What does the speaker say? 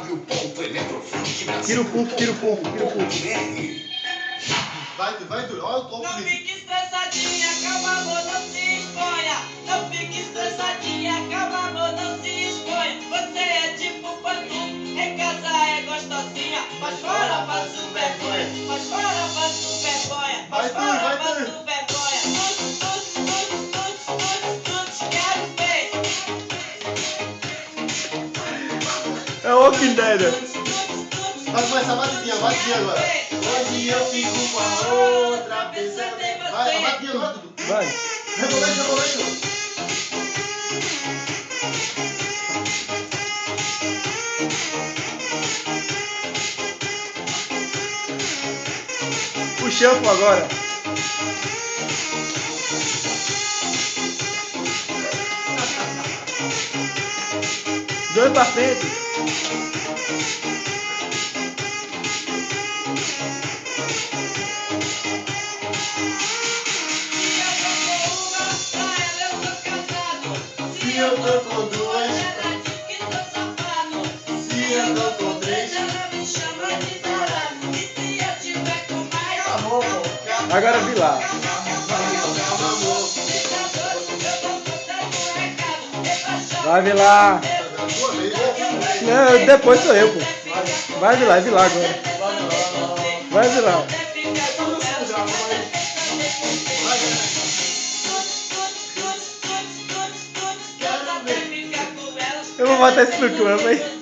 Tira o pulso, tira o pulso, tira o pulso. Vai tu, olha o topo. Não fique estressadinha, calma amor, não se exponha. Não fique estressadinha, calma amor, não se exponha. Você é tipo pantu, em casa é gostosinha, mas fora faço vergonha, mas fora faço vergonha, mas fora faço vergonha. Quero ver. É o Walking Dead. Vai começar a batidinha agora. Hoje eu fico com a outra pensando em você. Vai, a batidinha agora, Dudu. Vai. Rebolando. O shampoo agora. Dois pra frente. Se eu tô com duas, Ela diz que sou safado. se eu tô com três, Ela me chama de tarado. E se eu tiver com mais, acabou, pô. Agora vi lá. Calma, amor. Vai vir lá. Tua vez. Não, depois sou eu, pô. Vai vir lá agora. Vai vir lá. Eu vou botar esse no campo, hein?